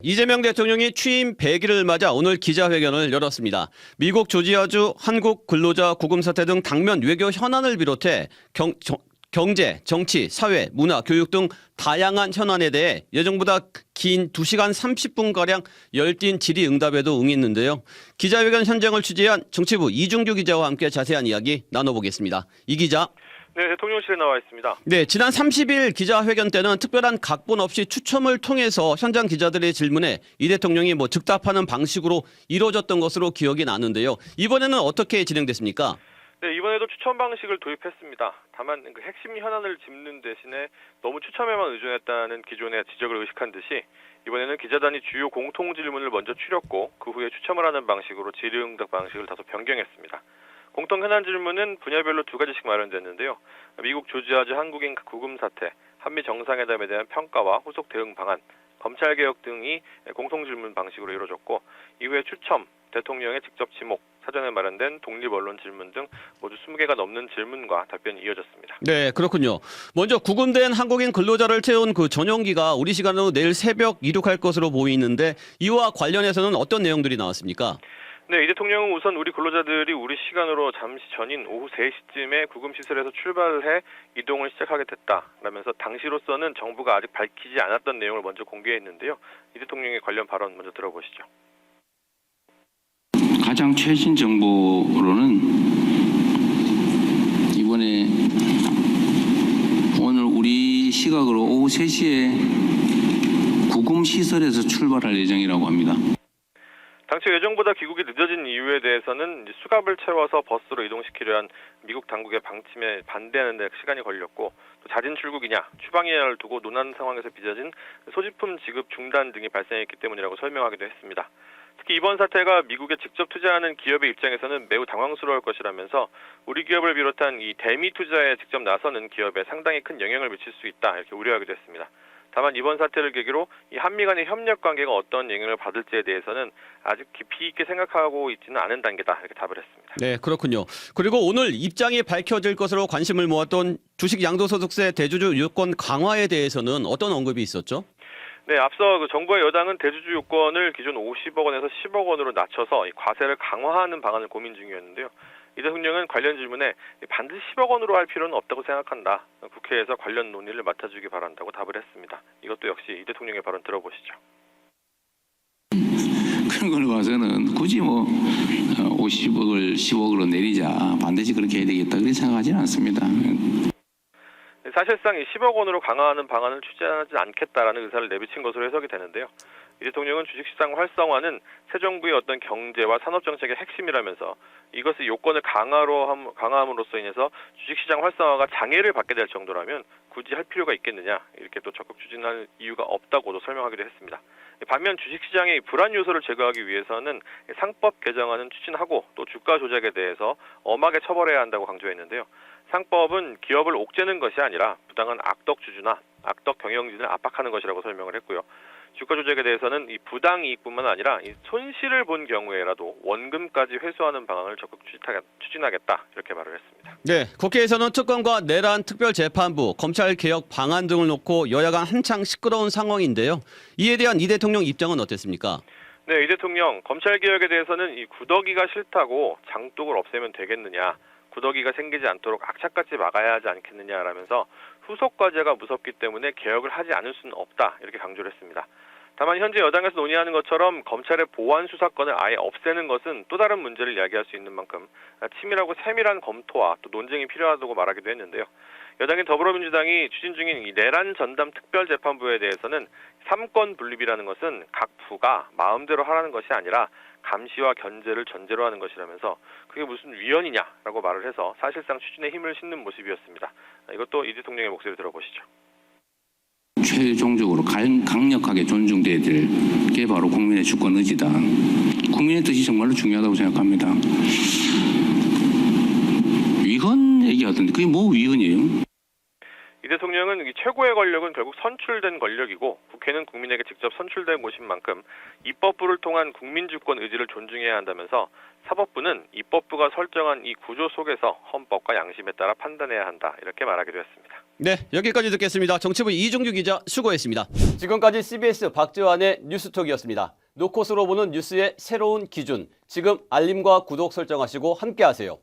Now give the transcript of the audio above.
이재명 대통령이 취임 100일을 맞아 오늘 기자회견을 열었습니다. 미국 조지아주 한국 근로자 구금 사태 등 당면 외교 현안을 비롯해 경제, 정치, 사회, 문화, 교육 등 다양한 현안에 대해 예정보다 긴 2시간 30분가량 열띤 질의응답에도 응했는데요. 기자회견 현장을 취재한 정치부 이중규 기자와 함께 자세한 이야기 나눠보겠습니다. 이 기자. 네, 대통령실에 나와 있습니다. 네, 지난 30일 기자회견 때는 특별한 각본 없이 추첨을 통해서 현장 기자들의 질문에 이 대통령이 즉답하는 방식으로 이루어졌던 것으로 기억이 나는데요. 이번에는 어떻게 진행됐습니까? 네, 이번에도 추첨 방식을 도입했습니다. 다만 그 핵심 현안을 짚는 대신에 너무 추첨에만 의존했다는 기존의 지적을 의식한 듯이 이번에는 기자단이 주요 공통 질문을 먼저 추렸고 그 후에 추첨을 하는 방식으로 질의응답 방식을 다소 변경했습니다. 공통 현안 질문은 분야별로 2가지씩 마련됐는데요. 미국 조지아주 한국인 구금 사태, 한미 정상회담에 대한 평가와 후속 대응 방안, 검찰개혁 등이 공통 질문 방식으로 이루어졌고 이후에 추첨, 대통령의 직접 지목, 사전에 마련된 독립언론 질문 등 모두 20개가 넘는 질문과 답변이 이어졌습니다. 네, 그렇군요. 먼저 구금된 한국인 근로자를 채운 그 전용기가 우리 시간으로 내일 새벽 이륙할 것으로 보이는데 이와 관련해서는 어떤 내용들이 나왔습니까? 네, 이 대통령은 우선 우리 근로자들이 우리 시간으로 잠시 전인 오후 3시쯤에 구금시설에서 출발해 이동을 시작하게 됐다라면서 당시로서는 정부가 아직 밝히지 않았던 내용을 먼저 공개했는데요. 이 대통령의 관련 발언 먼저 들어보시죠. 가장 최신 정보로는 이번에 오늘 우리 시각으로 오후 3시에 구금시설에서 출발할 예정이라고 합니다. 당초 예정보다 귀국이 늦어진 이유에 대해서는 수갑을 채워서 버스로 이동시키려 한 미국 당국의 방침에 반대하는 데 시간이 걸렸고 또 자진 출국이냐 추방이냐를 두고 논한 상황에서 빚어진 소지품 지급 중단 등이 발생했기 때문이라고 설명하기도 했습니다. 특히 이번 사태가 미국에 직접 투자하는 기업의 입장에서는 매우 당황스러울 것이라면서 우리 기업을 비롯한 이 대미 투자에 직접 나서는 기업에 상당히 큰 영향을 미칠 수 있다 이렇게 우려하기도 했습니다. 다만 이번 사태를 계기로 이 한미 간의 협력 관계가 어떤 영향을 받을지에 대해서는 아직 깊이 있게 생각하고 있지는 않은 단계다 이렇게 답을 했습니다. 네, 그렇군요. 그리고 오늘 입장이 밝혀질 것으로 관심을 모았던 주식 양도소득세 대주주 요건 강화에 대해서는 어떤 언급이 있었죠? 네, 앞서 정부와 여당은 대주주 요건을 기존 50억 원에서 10억 원으로 낮춰서 과세를 강화하는 방안을 고민 중이었는데요. 이 대통령은 관련 질문에 반드시 10억 원으로 할 필요는 없다고 생각한다. 국회에서 관련 논의를 맡아주기 바란다고 답을 했습니다. 이것도 역시 이 대통령의 발언 들어보시죠. 그런 걸 봐서는 굳이 50억을 10억으로 내리자 반드시 그렇게 해야 되겠다 그렇게 생각하지는 않습니다. 사실상 이 10억 원으로 강화하는 방안을 추진하지 않겠다라는 의사를 내비친 것으로 해석이 되는데요. 이 대통령은 주식시장 활성화는 새 정부의 어떤 경제와 산업정책의 핵심이라면서 이것의 요건을 강화함으로써 인해서 주식시장 활성화가 장애를 받게 될 정도라면 굳이 할 필요가 있겠느냐 이렇게 또 적극 추진할 이유가 없다고도 설명하기도 했습니다. 반면 주식시장의 불안 요소를 제거하기 위해서는 상법 개정안은 추진하고 또 주가 조작에 대해서 엄하게 처벌해야 한다고 강조했는데요. 상법은 기업을 옥죄는 것이 아니라 부당한 악덕 주주나 악덕 경영진을 압박하는 것이라고 설명을 했고요. 주가 조작에 대해서는 이 부당 이익뿐만 아니라 이 손실을 본 경우에라도 원금까지 회수하는 방안을 적극 추진하겠다 이렇게 말을 했습니다. 네, 국회에서는 특검과 내란 특별재판부, 검찰개혁 방안 등을 놓고 여야가 한창 시끄러운 상황인데요. 이에 대한 이 대통령 입장은 어땠습니까? 네, 이 대통령 검찰개혁에 대해서는 이 구더기가 싫다고 장독을 없애면 되겠느냐. 구더기가 생기지 않도록 악착같이 막아야 하지 않겠느냐라면서 후속 과제가 무섭기 때문에 개혁을 하지 않을 수는 없다 이렇게 강조를 했습니다. 다만 현재 여당에서 논의하는 것처럼 검찰의 보안 수사권을 아예 없애는 것은 또 다른 문제를 이야기할 수 있는 만큼 치밀하고 세밀한 검토와 또 논쟁이 필요하다고 말하기도 했는데요. 여당인 더불어민주당이 추진 중인 이 내란 전담 특별재판부에 대해서는 3권 분립이라는 것은 각 부가 마음대로 하라는 것이 아니라 감시와 견제를 전제로 하는 것이라면서 그게 무슨 위헌이냐라고 말을 해서 사실상 추진에 힘을 싣는 모습이었습니다. 이것도 이 대통령의 목소리 들어보시죠. 최종적으로 강력하게 존중돼야 될 게 바로 국민의 주권 의지다. 국민의 뜻이 정말로 중요하다고 생각합니다. 위헌 얘기하던데 그게 뭐 위헌이에요? 이 대통령은 이 최고의 권력은 결국 선출된 권력이고 국회는 국민에게 직접 선출된 곳인 만큼 입법부를 통한 국민주권 의지를 존중해야 한다면서 사법부는 입법부가 설정한 이 구조 속에서 헌법과 양심에 따라 판단해야 한다 이렇게 말하기도 했습니다. 네, 여기까지 듣겠습니다. 정치부 이종규 기자 수고했습니다. 지금까지 CBS 박지환의 뉴스톡이었습니다. 노컷으로 보는 뉴스의 새로운 기준. 지금 알림과 구독 설정하시고 함께하세요.